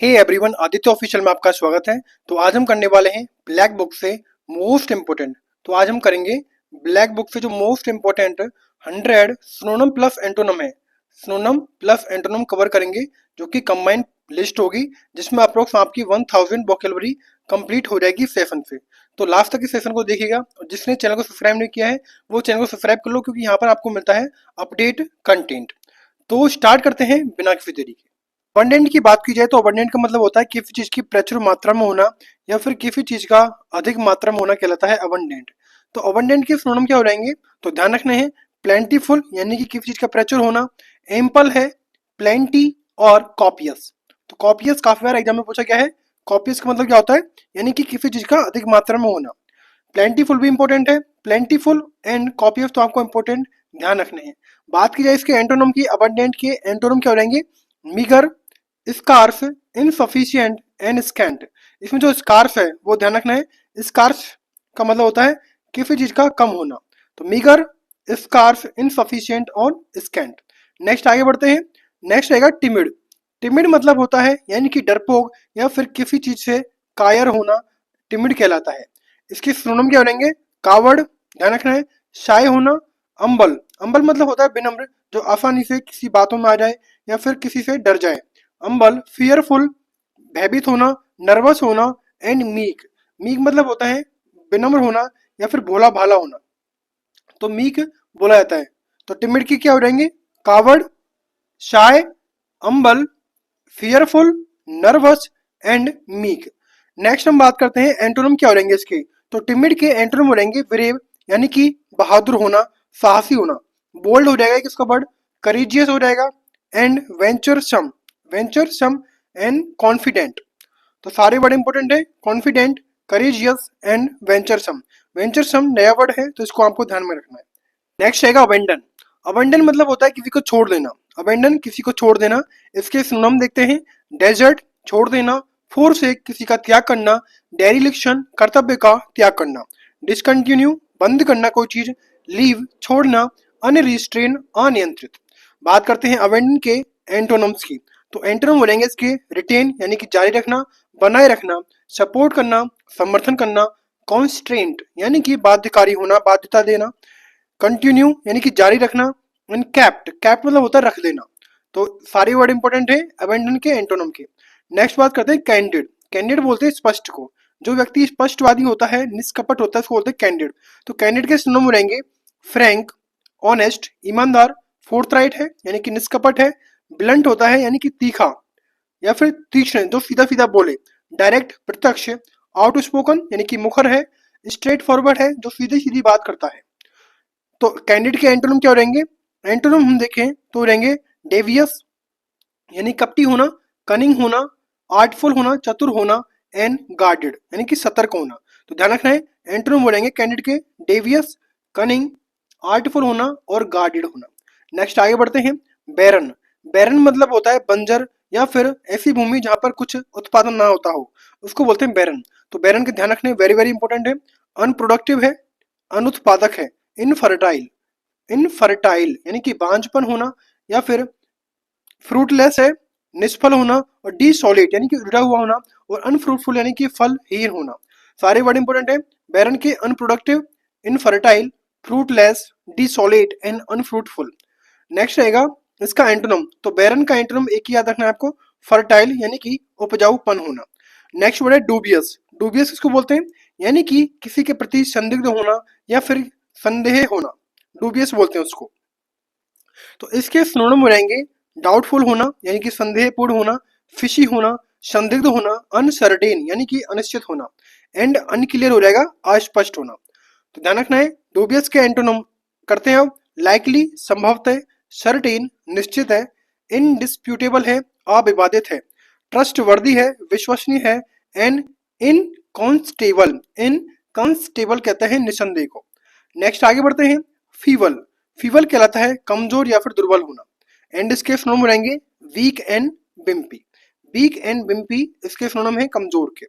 Hey everyone, Aditya official में आपका स्वागत है। तो आज हम करने वाले हैं ब्लैक बुक से मोस्ट इम्पोर्टेंट। तो आज हम करेंगे ब्लैक बुक से जो most important 100 synonym plus antonym है, सिनोनिम प्लस एंटोनिम कवर करेंगे, जो कि कंबाइंड लिस्ट होगी, जिसमें अप्रोक्स आपकी 1000 वोकैबुलरी कंप्लीट हो जाएगी सेशन से। तो लास्ट तक इस सेशन को देखिएगा और जिसने चैनल को सब्सक्राइब नहीं किया है वो चैनल को सब्सक्राइब कर लो, क्योंकि यहाँ पर आपको मिलता है अपडेट कंटेंट। तो स्टार्ट करते हैं बिना किसी देरी के। अबंडेंट की बात की जाए तो अबंडेंट का मतलब होता है किसी चीज की प्रचुर मात्रा में होना या फिर किसी चीज का अधिक मात्रा में होना कहलाता है अबंडेंट। तो अबंडेंट के सिनोनिम क्या हो जाएंगे, तो ध्यान रखना है प्लेंटीफुल यानी कि किसी चीज का प्रचुर होना, एम्पल है, प्लेंटी और कॉपियस। तो कॉपियस काफी बार एग्जाम में पूछा गया है। कॉपियस का मतलब क्या होता है, यानी कि किसी चीज का अधिक मात्रा में होना। प्लेंटीफुल भी इंपॉर्टेंट है, प्लेंटीफुल एंड कॉपियस तो आपको इंपॉर्टेंट ध्यान रखने हैं। बात की जाए इसके एंटोनिम की, अबंडेंट के एंटोनिम क्या हो जाएंगे, meagre, scarce, insufficient and scant. इसमें जो स्कार्स है वो ध्यान रखना है, स्कार्स का मतलब होता है किसी चीज का कम होना। तो मीगर, स्कार्स, इनसफिशिएंट और स्कैंट। नेक्स्ट आगे बढ़ते हैं। नेक्स्ट आएगा टिमिड। टिमिड मतलब होता है यानी कि डरपोक या फिर किसी चीज से कायर होना, टिमिड कहलाता है। इसके सिनोनिम क्या बनेंगे, कावर्ड, ध्यान रखना है, शाय होना, अम्बल। अम्बल मतलब होता है विनम्र, जो आसानी से किसी बातों में आ जाए या फिर किसी से डर जाए। अम्बल, फियरफुल, भयभीत होना, नर्वस होना एंड मीक। मीक मतलब होता है विनम्र होना या फिर भोला भाला होना, तो मीक बोला जाता है। तो टिमिड की क्या हो जाएंगे, कावर्ड, शाय, अम्बल, fearful, nervous and meek. Next हम बात करते हैं एंटोनिम क्या हो जाएंगे इसके। तो टिमिड के एंटोनिम हो जाएंगे ब्रेव यानी कि बहादुर होना, साहसी होना। बोल्ड हो जाएगा किसका वर्ड, करेजियस हो जाएगा, एंड वेंचरसम, वेंचरसम एंड कॉन्फिडेंट। तो सारे वर्ड इंपॉर्टेंट है, कॉन्फिडेंट, करेजियस एंड वेंचरसम। वेंचरसम नया वर्ड है तो इसको आपको ध्यान में रखना है। नेक्स्ट आएगा अबेंडन। अबेंडन मतलब होता है किसी को छोड़ देना, अबेंडन किसी को छोड़ देना। इसके सिनोनिम देखते हैं, डेजर्ट, छोड़ देना, फोर्स से किसी का त्याग करना, डेरिलिक्शन, कर्तव्य का त्याग करना, डिसकंटिन्यू, बंद करना कोई चीज, लीव, छोड़ना, अनरिस्ट्रेन, अनियंत्रित। बात करते हैं अबेंडन के एंटोनिम्स की। तो एंटोनिम हो जाएंगे इसके रिटेन यानी कि जारी रखना, बनाए रखना, सपोर्ट करना, समर्थन करना, कॉन्स्ट्रेंट यानी कि बाध्यकारी होना, बाध्यता देना, कंटिन्यू यानी कि जारी रखना, एंड कैप्ट, कैप्ट मतलब होता है रख देना। तो सारे वर्ड इंपॉर्टेंट है अबेंडन के एंटोनिम के। नेक्स्ट बात करते हैं कैंडिड। कैंडिड बोलते हैं स्पष्ट को, जो व्यक्ति स्पष्टवादी होता है, निष्कपट होता है, उसको बोलते हैं कैंडिड। तो कैंडिड के सिनोनिम रहेंगे फ्रैंक, ऑनेस्ट, ईमानदार, फोर्थराइट है यानी कि निष्कपट है, ब्लंट होता है यानी कि तीखा या फिर तीक्ष्ण, जो सीधा सीधा बोले, डायरेक्ट, प्रत्यक्ष, आउटस्पोकन यानी कि मुखर है, स्ट्रेट फॉरवर्ड है, जो सीधी सीधी बात करता है। तो कैंडिड के एंटोनिम क्या रहेंगे, एंटोनिम हम देखें तो रहेंगे डेवियस यानी कपटी होना, कनिंग होना, आर्टफुल होना, चतुर होना, एंड गार्डेड यानी कि सतर्क होना। तो ध्यान रखना है एंटोनिम बोलेंगे कैंडिड के डेवियस, कनिंग, आर्टफुल होना और गार्डेड होना। नेक्स्ट आगे बढ़ते हैं। बैरन। बैरन मतलब होता है बंजर या फिर ऐसी भूमि जहां पर कुछ उत्पादन ना होता हो, उसको बोलते हैं बैरन। तो बैरन के ध्यान रखने, वेरी वेरी इंपॉर्टेंट है। अनप्रोडक्टिव है, अनुत्पादक है, इनफर्टाइल, इनफर्टाइल यानी कि बांझपन होना या फिर फ्रूटलेस है, निष्फल होना, और डिसॉलिड यानी कि रुड़ा हुआ होना, और अनफ्रूटफुल यानी कि फलहीन होना। सारे वर्ड इंपॉर्टेंट है। बैरन के unproductive, infertile, fruitless, desolate and unfruitful. Next रहेगा इसका एंटोनिम। तो बैरन का एंटोनिम एक ही याद रखना है आपको, फर्टाइल यानी कि उपजाऊपन होना। नेक्स्ट वर्ड है डूबियस। डूबियस किसको बोलते हैं, यानी कि किसी के प्रति संदिग्ध होना या फिर संदेह होना, डूबियस बोलते हैं उसको। तो इसके सिनोनिम हो जाएंगे डाउटफुल होना यानी कि संदेहपूर्ण होना, फिशी होना, संदिग्ध होना, अनसर्टेन यानी कि अनिश्चित होना, एंड अनक्लियर हो जाएगा अस्पष्ट होना। तो ध्यान रखना है डूबियस के एंटोनिम करते हैं अब, लाइकली संभवतः, सर्टेन निश्चित है, इनडिस्प्यूटेबल है अविवादित है, ट्रस्टवर्दी है विश्वसनीय है, एंड इनकॉन्स्टेबल, इनकॉन्स्टेबल कहते हैं निसंदेह को। नेक्स्ट आगे बढ़ते हैं। फीवल। फीवल कहलाता है कमजोर या फिर दुर्बल होना, एंड इसके सिनोनिम रहेंगे वीक एंड बिम्पी। वीक एंड बिम्पी इसके सिनोनिम है कमजोर के।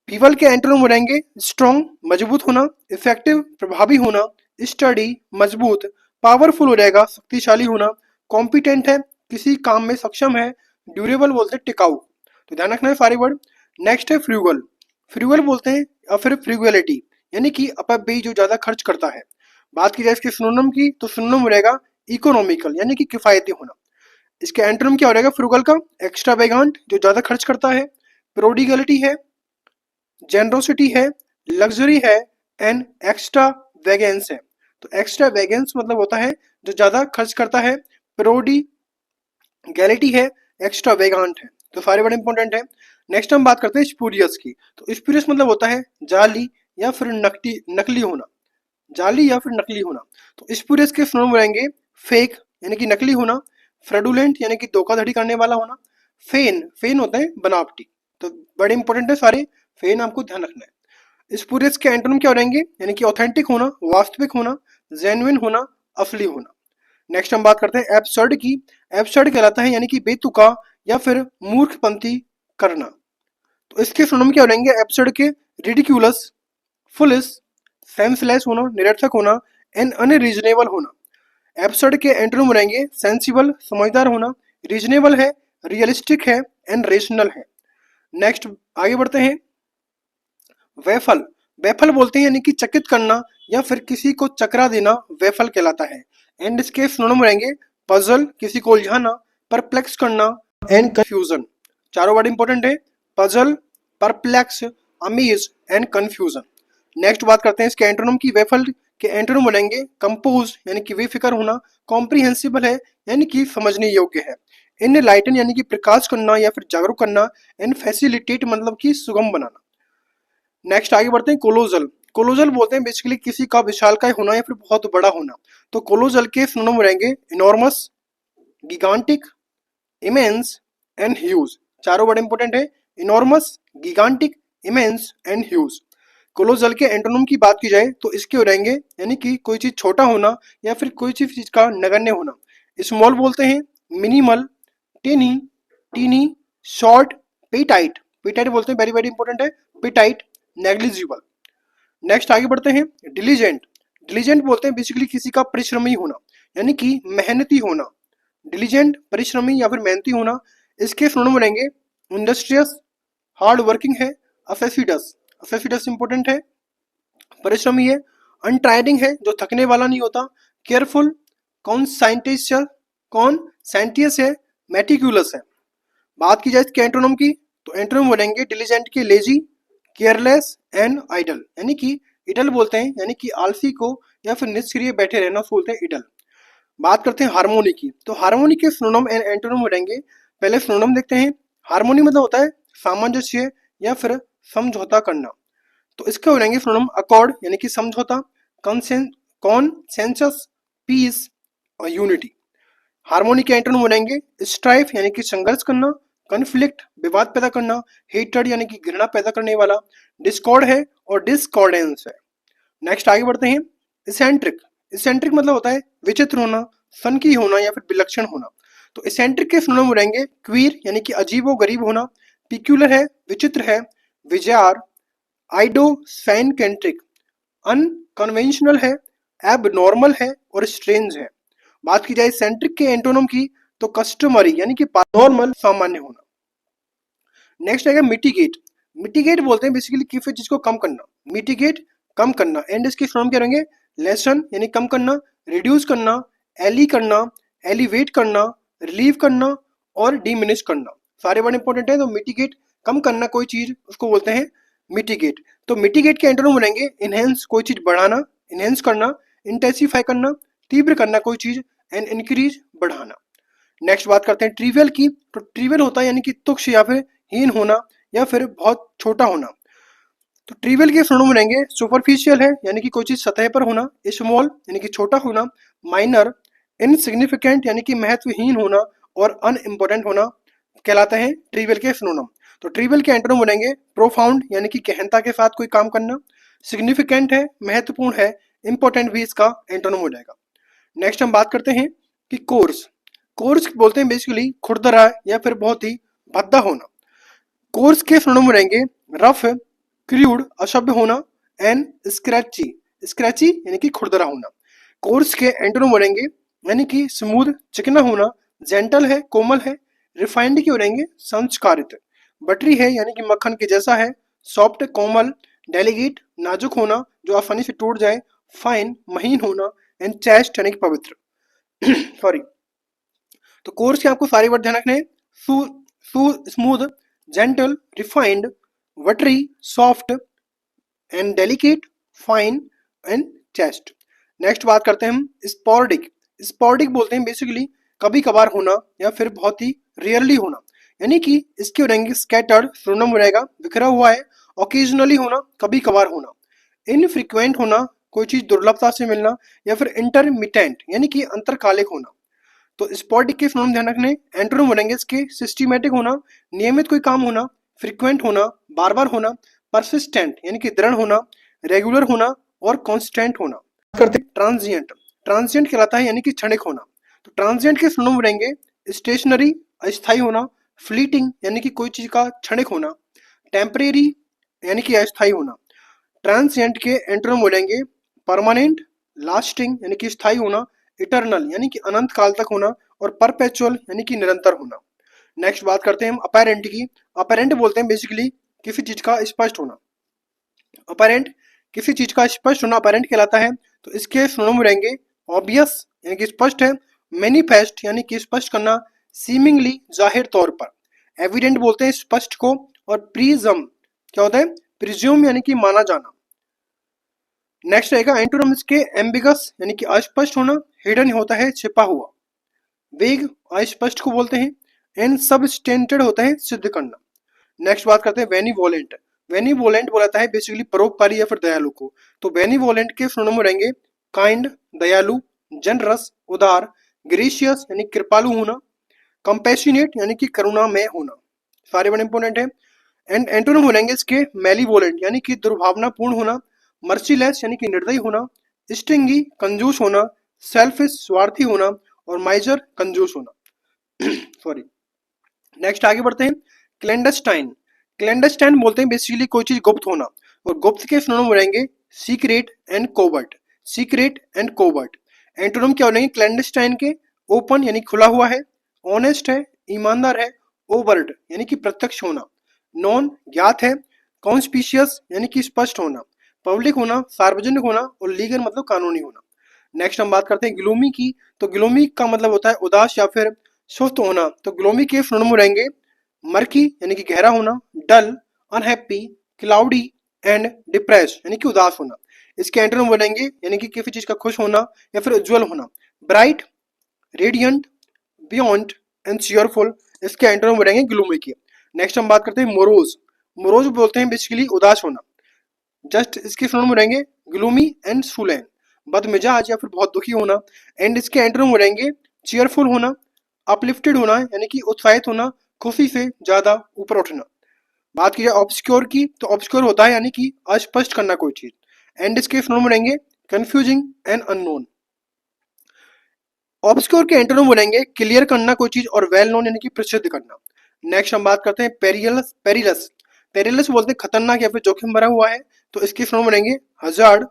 फीवल के एंटोनिम रहेंगे स्ट्रॉन्ग, मजबूत होना, इफेक्टिव, प्रभावी होना, स्टडी, मजबूत, पावरफुल हो जाएगा, शक्तिशाली होना, कॉम्पिटेंट है, किसी काम में सक्षम है, ड्यूरेबल बोलते टिकाऊ। तो ध्यान रखना है सारे वर्ड। नेक्स्ट है फ्रूगल। फ्रूगल बोलते हैं या फिर फ्रूगलिटी, यानी कि अपव्ययी, जो ज्यादा खर्च करता है। बात की जाए इसके सिनोनिम की, तो सिनोनिम रहेगा इकोनॉमिकल, यानी कि किफायती होना। इसके एंटोनिम क्या हो रहेगा फ्रूगल का? एक्स्ट्रावेगेंट, जो ज्यादा खर्च करता है। प्रोडिगलिटी है, जेनरोसिटी है, लग्जरी है, एंड एक्स्ट्रा वेगेंस है। तो एक्स्ट्रा वेगेंस मतलब होता है जो ज्यादा खर्च करता है, प्रोडिगैलिटी है, एक्स्ट्रा वेगांट है। तो सारे बड़े इंपॉर्टेंट है। नेक्स्ट हम बात करते हैं स्पूरियस की। तो स्पूरियस मतलब होता है जाली या फिर नकली नकली होना, जाली या फिर नकली होना। तो स्पूरियस के सिनोनिम रहेंगे फेक, यानी कि नकली होना, फ्रेडुलेंट, यानी कि धोखाधड़ी करने वाला होना, फेन, फेन होता है बनावटी। तो बड़े इंपॉर्टेंट है सारे, फेन आपको ध्यान रखना है। स्पूरियस के एंटोनिम क्या रहेंगे? यानी कि ऑथेंटिक होना, वास्तविक होना, जेन्युइन होना, असली होना। नेक्स्ट हम बात करते हैं एब्सर्ड की। एब्सर्ड कहलाता है यानी कि बेतुका या फिर मूर्खपंथी करना। तो इसके सिनोनिम क्या रहेंगे एब्सर्ड के? रिडिक्यूलस, फुलिश, सेंसलेस होना, निरर्थक होना, एंड अनरीजनेबल होना। एब्सर्ड के एंटोनिम रहेंगे सेंसिबल, समझदार होना, रीजनेबल है, रियलिस्टिक है, एंड रेशनल है। नेक्स्ट आगे बढ़ते हैं। वैफल। वैफल बोलते हैं यानी कि चकित करना या फिर किसी को चकरा देना, वैफल कहलाता है। एंड इसके सिनोनिम रहेंगे पजल, किसी को उलझाना, परप्लेक्स करना, एंड कंफ्यूजन। चारों वर्ड इंपॉर्टेंट है, puzzle, perplex, amaze and confusion. Next बात करते हैं इसके एंटोनिम की। वैफल के एंटोनिम बनेंगे कंपोज, यानी कि बेफिक्र होना, कॉम्प्रिहेंसिबल है, यानी कि समझने योग्य है, इनलाइटन, यानी कि प्रकाश करना या फिर जागरूक करना, एंड फैसिलिटेट मतलब कि सुगम बनाना। नेक्स्ट आगे बढ़ते हैं कोलोजल। कोलोजल बोलते हैं बेसिकली किसी का विशालकाय होना या फिर बहुत बड़ा होना। तो कोलोजल के सिनोनिम रहेंगे enormous, gigantic, immense and huge. चारों बड़े इंपॉर्टेंट है, enormous, gigantic, immense and huge. Colossal के एंटोनिम की बात की जाए तो इसके हो रहेंगे यानी कि कोई चीज छोटा होना या फिर कोई चीज का नगण्य होना। स्मॉल बोलते हैं minimal, tiny, teeny, short, petite. Petite बोलते हैं वेरी वेरी इंपॉर्टेंट है, पेटाइट, नेग्लिजिबल। नेक्स्ट आगे बढ़ते हैं डिलीजेंट। डिलीजेंट बोलते हैं बेसिकली किसी का परिश्रमी होना, यानी कि मेहनती होना। डिलीजेंट, परिश्रमी या फिर मेहनती होना। इसके सिनोनिम रहेंगे इंडस्ट्रियस, हार्ड वर्किंग है, अफेसिडस। अफेसिडस इंपॉर्टेंट है, परिश्रमी है, अनट्राइडिंग है, जो थकने वाला नहीं होता, केयरफुल, कॉन्साइंटिशियस, कॉन्सेंटियस है, मेटिकुलस है। बात की जाए इसके एंटोनिम की, तो एंटोनिम बनेंगे डिलीजेंट के लेजी, केयरलेस एंड आइडल, यानी कि इडल बोलते हैं यानी कि आलसी को या फिर निष्क्रिय बैठे रहना उसको बोलते हैं इडल। बात करते हैं हार्मोनी की। तो हार्मोनी के सिनोनिम एंड एंटोनिम रहेंगे। पहले सिनोनिम देखते हैं। हार्मोनी मतलब होता है सामंजस्य या फिर समझौता करना। तो इसके हो रहेंगे सिनोनिम अकॉर्ड, यानी कि समझौता, कॉन्सेंसस, पीस और यूनिटी। हार्मोनी के एंटोनिम बनेंगे स्ट्राइफ, यानी कि संघर्ष करना, कन्फ्लिक्ट, विवाद पैदा करना, हेट्रेड यानी कि घृणा पैदा करने वाला, डिस्कॉर्ड है और डिस्कॉर्डेंस है। नेक्स्ट आगे बढ़ते हैं इसेंट्रिक। इसेंट्रिक मतलब होता है विचित्र होना, सनकी होना या फिर विलक्षण होना। तो इसेंट्रिक के सिनोनिम रहेंगे क्वीर, यानी कि अजीबो गरीब होना, पिक्यूलर है, विचित्र है, विजार, आइडोसेंट्रिक, अनकन्वेंशनल है, एबनॉर्मल है और स्ट्रेंज है। बात की जाए सेंट्रिक के एंटोनिम की, तो कस्टमरी यानी कि नॉर्मल, सामान्य होना। नेक्स्ट आएगा मिटिगेट। मिटिगेट बोलते हैं बेसिकली किसी चीज को कम करना, मिटिगेट, कम करना। एंड इसके फॉर्म क्या रहेंगे लेसन, यानी कम करना, रिड्यूस करना, एली करना, एलिवेट करना, रिलीव करना और डिमिनिश करना। सारे वर्ड इंपॉर्टेंट है। तो मिटिगेट, कम करना कोई चीज, उसको बोलते हैं मिटिगेट। तो मिटिगेट के एंटोनिम बनेंगे इनहेंस, कोई चीज बढ़ाना, इनहेंस करना, इंटेंसिफाई करना, तीव्र करना कोई चीज, एंड इंक्रीज, बढ़ाना। नेक्स्ट बात करते हैं ट्रिवियल की। तो ट्रिवियल होता है यानी कि तुच्छ या फिर हीन होना या फिर बहुत छोटा होना। तो ट्रिवियल के सिनोनिम बनेंगे सुपरफिशियल है, यानी कि कोई चीज सतह पर होना, स्मॉल यानी कि छोटा होना, माइनर, इनसिग्निफिकेंट यानी कि महत्वहीन होना और अनइम्पोर्टेंट होना कहलाते हैं ट्रिवियल के सिनोनिम। तो ट्रिवियल के एंटोनिम बनेंगे प्रोफाउंड, यानी कि गहनता के साथ कोई काम करना, सिग्निफिकेंट है, महत्वपूर्ण है, इंपॉर्टेंट भी इसका एंटोनिम हो जाएगा। नेक्स्ट हम बात करते हैं कि कोर्स। कोर्स बोलते हैं बेसिकली खुरदरा या फिर बहुत ही भद्दा होना। कोर्स के सिनोनिम रहेंगे रफ, क्रूड, असभ्य होना, एंड स्क्रैची। स्क्रैची यानी कि खुरदरा होना। कोर्स के एंटोनिम बनेंगे यानी कि स्मूथ, चिकना होना, जेंटल है, कोमल है, रिफाइंड की हो रहेंगे संस्कारित। बटरी है यानी कि मक्खन के जैसा है, सॉफ्ट कोमल, डेलिकेट नाजुक होना जो आसानी से टूट जाए, फाइन महीन होना, एंड चेस्ट यानी कि पवित्र सॉरी। तो कोर्स के आपको सारे वर्ड ध्यान रखने हैं। सू सू smooth, gentle, refined, buttery, soft and delicate, fine and chaste. Next बात करते हैं हम स्पोर्डिक। स्पोर्डिक बोलते हैं बेसिकली कभी कभार होना या फिर बहुत ही रेयरली होना, यानी कि इसके हो रहेंगे स्कैटर्ड, सुनम रहेगा बिखरा हुआ है, ओकेजनली होना कभी कभार होना, इनफ्रीक्वेंट होना कोई चीज दुर्लभता से मिलना, या फिर इंटरमिटेंट यानी कि अंतरकालिक होना। तो स्पॉटिक के सिनोनिम ध्यान रखने, एंटोनिम बनेंगे इसके सिस्टमैटिक होना, नियमित कोई काम होना, फ्रीक्वेंट होना, बार बार होना, परसिस्टेंट यानी कि दृढ़ होना, रेगुलर होना और कांस्टेंट होना। करते ट्रांजिएंट। ट्रांजिएंट कहलाता है यानी कि क्षणिक होना। तो ट्रांजिएंट के सिनोनिम बनेंगे स्टेशनरी अस्थायी होना, फ्लीटिंग यानी कि कोई चीज का क्षणिक होना, टेम्परेरी यानी कि अस्थायी होना। ट्रांसिएंट के एंटोनिम बोलेंगे परमानेंट, लास्टिंग यानी कि स्थायी होना, इटरनल यानी कि अनंत काल तक होना और परपेचुअल यानी कि निरंतर होना। नेक्स्ट बात करते हैं हम अपैरेंट की। अपैरेंट बोलते हैं बेसिकली किसी चीज का स्पष्ट होना। अपैरेंट किसी चीज का स्पष्ट होना अपैरेंट कहलाता है। तो इसके सिनोनिम रहेंगे ऑब्वियस यानी कि स्पष्ट है, मैनिफेस्ट यानी कि स्पष्ट करना, सीमिंगली जाहिर तौर पर, एविडेंट बोलते हैं स्पष्ट को, और प्रिजम क्या होता है, प्रिज्यूम यानी कि माना जाना। नेक्स्ट रहेगा एंटोनिम इसके एम्बिगस यानी कि अस्पष्ट होना, हिडन होता है छिपा हुआ, वेग अस्पष्ट को बोलते हैं, एंड सबस्टेंटेड होता है सिद्ध करना। नेक्स्ट बात करते हैं बेनिवोलेंट। बेनिवोलेंट बोलाता है बेसिकली परोपकारी या फिर दयालु को। तो बेनिवोलेंट के सिनोनिम रहेंगे काइंड दयालु, जनरस उदार, ग्रेशियस यानी कृपालु होना, कंपैशनेट यानी कि करुणामय होना। सारे बड़े इंपॉर्टेंट है। एंड एंटोनिम बोलेंगे इसके मेलीवोलेंट यानी कि दुर्भावनापूर्ण होना, मर्सीलेस यानी कि निर्दयी होना, स्टिंगी कंजूस होना, सेल्फिश स्वार्थी होना, और माइजर कंजूस होना सॉरी। नेक्स्ट आगे बढ़ते हैं क्लैंडस्टाइन। क्लैंडस्टाइन बोलते हैं बेसिकली कोई चीज गुप्त होना, और गुप्त के सिनोनिम रहेंगे secret and covert. Secret and covert. Antonym क्या बनेंगे क्लैंडस्टाइन के, ओपन यानी खुला हुआ है, ऑनेस्ट है ईमानदार है, ओवर्ट यानी कि प्रत्यक्ष होना, नॉन ज्ञात है, कॉन्स्पिशियस यानी कि स्पष्ट होना, पब्लिक होना सार्वजनिक होना, और लीगल मतलब कानूनी होना। नेक्स्ट हम बात करते हैं ग्लूमी की। तो ग्लूमी का मतलब होता है उदास या फिर सुस्त होना। तो ग्लूमी के सिनोनिम रहेंगे मर्की यानी कि गहरा होना, डल, अनहैप्पी, क्लाउडी एंड डिप्रेस यानी कि उदास होना। इसके एंटोनिम बनेंगे यानी कि किसी चीज का खुश होना या फिर उज्जवल होना, bright, radiant, beyond and cheerful. इसके एंटोनिम बनेंगे ग्लूमी के। नेक्स्ट हम बात करते हैं मोरोज। मोरोज बोलते हैं बेसिकली उदास होना। जस्ट इसके सिनोनिम रहेंगे ग्लूमी एंड सुलैन, बदमिजाज या फिर बहुत दुखी होना। एंड इसके एंटोनिम रहेंगे चीयरफुल होना, अपलिफ्टेड होना यानी कि उत्साहित होना, खुशी से ज्यादा ऊपर उठना। बात की जाए ऑब्सक्योर की, तो ऑब्सक्योर होता है यानी कि अस्पष्ट करना कोई चीज। एंड इसके सिनोनिम रहेंगे कंफ्यूजिंग एंड अननोन। ऑब्सक्योर के एंटोनिम बनेंगे क्लियर करना कोई चीज, और वेल नोन यानी कि प्रसिद्ध करना। नेक्स्ट हम बात करते हैं पेरियलस। पेरिलस पेरिलस बोलते हैं खतरनाक या फिर जोखिम भरा हुआ है। तो इसके सिनोनिम बनेंगे हजार्ड,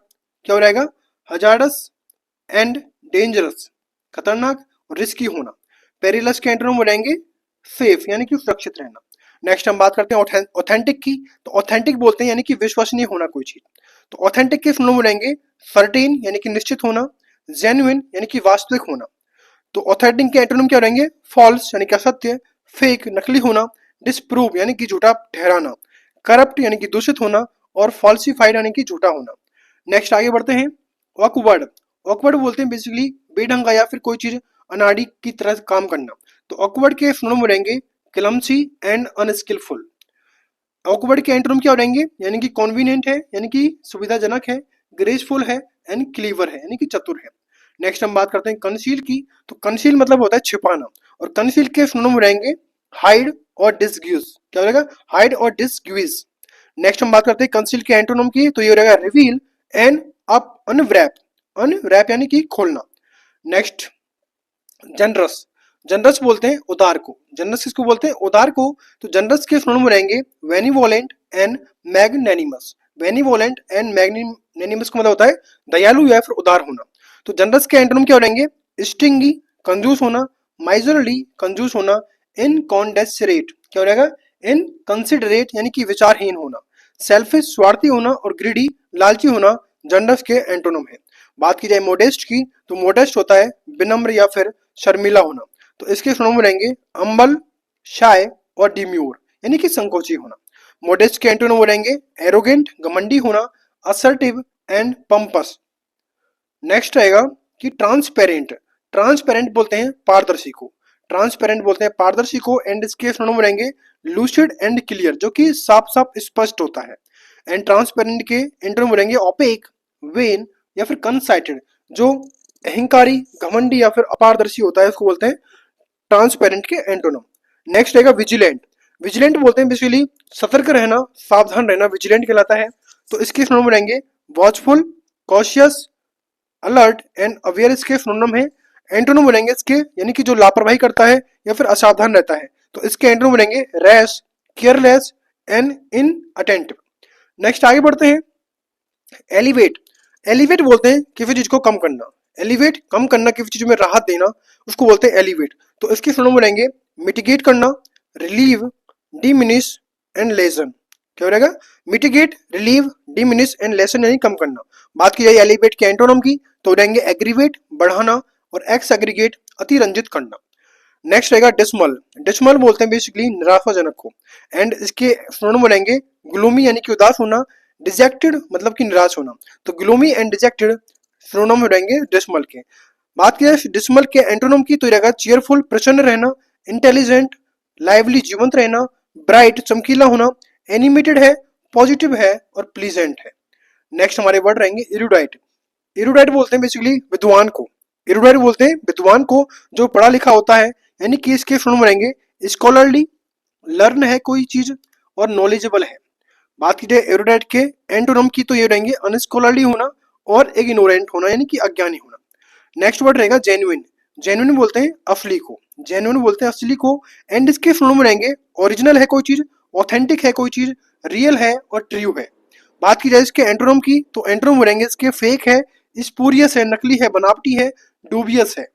क्या हो रहेगा हजार्डस एंड डेंजरस, खतरनाक और रिस्की होना। पेरिलस के एंटोनिम बनेंगे सेफ यानी कि सुरक्षित रहना। नेक्स्ट हम बात करते हैं ऑथेंटिक की। तो ऑथेंटिक बोलते हैं यानी कि विश्वसनीय होना कोई चीज। तो ऑथेंटिक के सिनोनिम बनेंगे सर्टेन यानी कि निश्चित होना, जेन्युइन यानी कि वास्तविक होना। तो ऑथेंटिक के एंटोनिम क्या रहेंगे फॉल्स यानी कि असत्य, फेक नकली होना, डिसप्रूव यानी कि झूठा ठहराना, करप्ट यानी कि दूषित होना, और फॉल्सिफाइड यानी कि झूठा होना। नेक्स्ट आगे बढ़ते हैं ऑकवर्ड। ऑकवर्ड बोलते हैं बेसिकली बेढंगा या फिर कोई चीज अनाड़ी की तरह काम करना। तो ऑकवर्ड के सिनोनिम रहेंगे क्लमसी एंड अनस्किलफुल। ऑकवर्ड के एंटोनिम क्या रहेंगे यानी कि कॉन्वीनियंट है यानी कि सुविधाजनक है, ग्रेसफुल है एंड क्लीवर है यानी कि चतुर है। नेक्स्ट हम बात करते हैं कंसील की। तो कंसील मतलब होता है छिपाना, और कंसील के सिनोनिम रहेंगे हाइड और डिसग्यूज, क्या रहेगा हाइड और डिसग्यूज। नेक्स्ट हम बात करते हैं कंसील के एंटोनिम की। तो ये रहेगा reveal and up unwrap, unwrap यानी कि खोलना। Next generous. जनरस बोलते हैं उदार को। जनरस किसको बोलते हैं उदार को। तो जनरस के सिनोनिम रहेंगे वेनिवोलेंट एंड मैग्नेनिमस। वेनिवोलेंट एंड मैग्नेनिमस का मतलब होता है दयालु या फिर उदार होना। तो जनरस के एंटोनिम क्या रहेंगे स्टिंगी कंजूस होना, माइजरली कंजूस होना, इनकॉन्डेसरेट क्या हो रहेगा इनकंसिडरेट यानी कि विचारहीन होना, सेल्फिश स्वार्थी होना और ग्रीडी लालची होना जनरस के एंटोनिम है। बात की जाए मोडेस्ट की, तो मोडेस्ट होता है विनम्र या फिर शर्मिला होना। तो इसके सिनोनिम रहेंगे अम्बल, शाय और डिम्यूर यानी कि संकोची होना। मोडेस्ट के एंटोनिम रहेंगे एरोगेंट घमंडी होना, असर्टिव एंड पंपस। नेक्स्ट रहेगा कि ट्रांसपेरेंट, ट्रांसपेरेंट बोलते हैं पारदर्शी को, ट्रांसपेरेंट बोलते हैं पारदर्शी को। एंड इसके सिनोनिम रहेंगे लूसिड एंड क्लियर, जो कि साफ साफ स्पष्ट होता है। एंड ट्रांसपेरेंट के एंटोनिम रहेंगे ओपेक, वेन या फिर कंसाइटेड, जो अहंकारी, घमंडी या फिर अपारदर्शी होता है, उसको बोलते हैं ट्रांसपेरेंट के एंटोनिम। नेक्स्ट रहेगा विजिलेंट, विजिलेंट बोलते हैं बेसिकली सतर्क रहना, सावधान रहना, विजिलेंट कहलाता है। तो इसके सिनोनिम रहेंगे watchful, cautious, alert and aware इसके सिनोनिम है। एंटोनिम बनेंगे इसके यानी कि जो लापरवाही करता है या फिर असावधान रहता है, तो इसके एंटोनिम बनेंगे rash, careless and inattentive. Next आगे बढ़ते हैं। एलिवेट, एलिवेट बोलते हैं किसी चीज को कम करना, एलिवेट कम करना, किसी चीज में राहत देना, उसको बोलते हैं एलिवेट। तो इसके सिनोनिम बनेंगे मिटिगेट करना, रिलीव, डिमिनिश एंड लेसन। क्या हो रहेगा? Mitigate, relieve, diminish and lesson यानी कम करना। बात की जाए एलिवेट के एंटोनिम की, तो रहेंगे एग्रीवेट बढ़ाना और एक्स एग्रीगेट अतिरंजित करना। नेक्स्ट रहेगा डिसमल, डिसमल बोलते हैं बेसिकली निराशाजनक को। एंड इसके सिनोनिम बनेंगे ग्लूमी यानी कि उदास होना, डिजेक्टेड मतलब कि निराश होना। तो ग्लूमी एंड डिजेक्टेड सिनोनिम रहेंगे डिसमल के। बात की जाए डिसमल के एंटोनिम की, तो रहेगा चीयरफुल प्रसन्न रहना, इंटेलिजेंट लाइवली जीवंत रहना, ब्राइट चमकीला होना, एनिमेटेड है, पॉजिटिव है और प्लीजेंट है। नेक्स्ट हमारे वर्ड रहेंगे इरुडाइट, इरुडाइट बोलते हैं बेसिकली विद्वान को, इरुडाइट बोलते हैं विद्वान को जो पढ़ा लिखा होता है, यानी कि इसके सुन रहेंगे स्कॉलरली, लर्न है कोई चीज और नॉलेजेबल है। बात की जाए एरुडाइट के एंटोनिम की, तो ये रहेंगे अनस्कॉलरली होना और इग्नोरेंट होना यानी कि अज्ञानी होना। नेक्स्ट वर्ड रहेगा जेन्युइन, जेन्युइन बोलते हैं असली को, जेन्युइन बोलते हैं असली को। एंड इसके सिनोनिम रहेंगे ओरिजिनल है कोई चीज, ऑथेंटिक है कोई चीज, रियल है और ट्रू है। बात की जाए इसके एंटोनिम की, तो एंटोनिम रहेंगे इसके फेक है, स्पूरियस है, नकली है, बनावटी है, डूबियस है।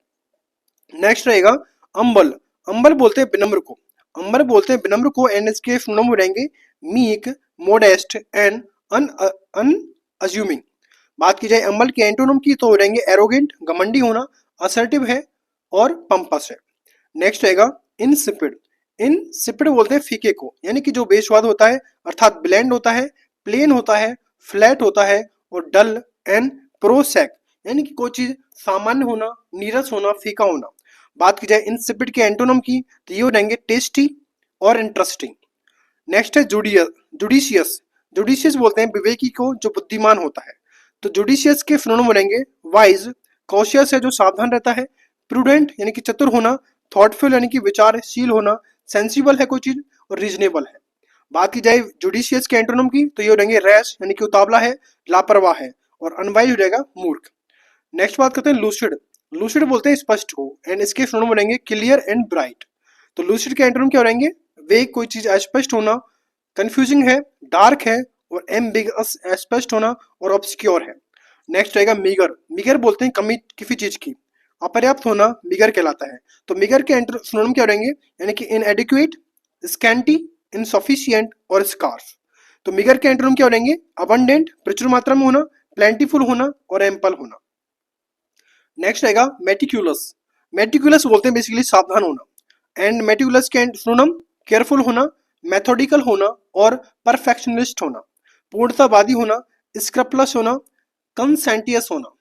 नेक्स्ट रहेगा अम्बल, अम्बल बोलते हैं विनम्र को, अम्बर बोलते हैं विनम्र को। एंड इसके सिनोनिम रहेंगे मीक, मोडेस्ट एंड अनअज्यूमिंग। बात की जाए अम्बल के एंटोनिम की, तो रहेंगे एरोगेंट घमंडी होना, असर्टिव है और पंपस है। नेक्स्ट रहेगा इनसिपिड, इनसिपिड बोलते हैं फीके को, यानी कि जो बेस्वाद होता है, अर्थात ब्लेंड होता है, प्लेन होता है, फ्लैट होता है और डल एंड प्रोसेक, यानी कि कोई चीज सामान्य होना, नीरस होना, फीका होना। बात की जाए इनसिपिड के एंटोनिम की, तो ये हो जाएंगे टेस्टी और इंटरेस्टिंग। नेक्स्ट है जुडिशियस, जुडिशियस बोलते हैं विवेकी को जो बुद्धिमान होता है। तो जुडिशियस के सिनोनिम बनेंगे वाइज, कॉशियस है जो सावधान रहता है, प्रूडेंट यानी कि चतुर होना, थॉटफुल यानी कि विचारशील होना, सेंसिबल है कोई चीज और रीजनेबल है। बात की जाए जुडिशियस के एंटोनिम की, तो ये हो जाएंगे रैश यानी कि उतावला है, लापरवाह है और अनवाइज हो जाएगा मूर्ख। नेक्स्ट बात करते हैं लूसिड, लूसिड बोलते हैं स्पष्ट को। एंड इसके सिनोनिम बनेंगे क्लियर एंड ब्राइट। तो लूसिड के एंटोनिम क्या रहेंगे? वेग कोई चीज अस्पष्ट होना, कंफ्यूजिंग है, डार्क है और एम्बिगस अस्पष्ट होना और ऑब्सक्योर है। नेक्स्ट रहेगा मीगर, मीगर बोलते हैं कमी किसी चीज की, अपर्याप्त होना मीगर कहलाता है। तो मीगर के सिनोनिम क्या रहेंगे? यानी कि इनएडिक्वेट, स्कैंटी, इनसफिशिएंट और स्कार्स। तो मीगर के एंटोनिम क्या रहेंगे? अबंडेंट प्रचुर मात्रा में होना, प्लेंटीफुल होना और एम्पल होना। नेक्स्ट रहेगा मेटिकुलस, मेटिकुलस बोलते हैं बेसिकली सावधान होना। एंड मेटिकुलस के सिनोनिम केयरफुल होना, मेथोडिकल होना और परफेक्शनिस्ट होना, पूर्णतावादी होना, स्क्रपलस होना, कंसेंटियस होना।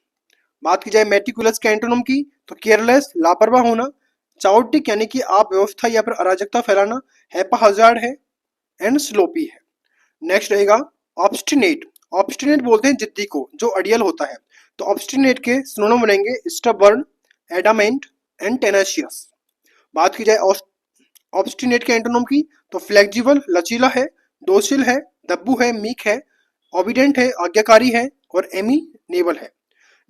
बात की जाए मेटिकुलस के एंटोनिम की, तो केयरलेस लापरवाह होना, चाउटिक यानी कि आप व्यवस्था या फिर अराजकता फैलाना, हैपाहजार्ड है एंड स्लोपी है। नेक्स्ट रहेगा ऑब्स्टिनेट, ऑब्स्टिनेट बोलते हैं जिद्दी को जो अड़ियल होता है। तो ऑब्स्टिनेट के सिनोनिम बनेंगे स्टबर्न, एडामेंट एंड टेनेशियस। बात की जाए ऑब्स्टिनेट के एंटोनिम की, तो फ्लेक्सिबल लचीला है, डोसिल है, दब्बू है, मीक है, ओबिडेंट है, आज्ञाकारी है और एमिनेबल है।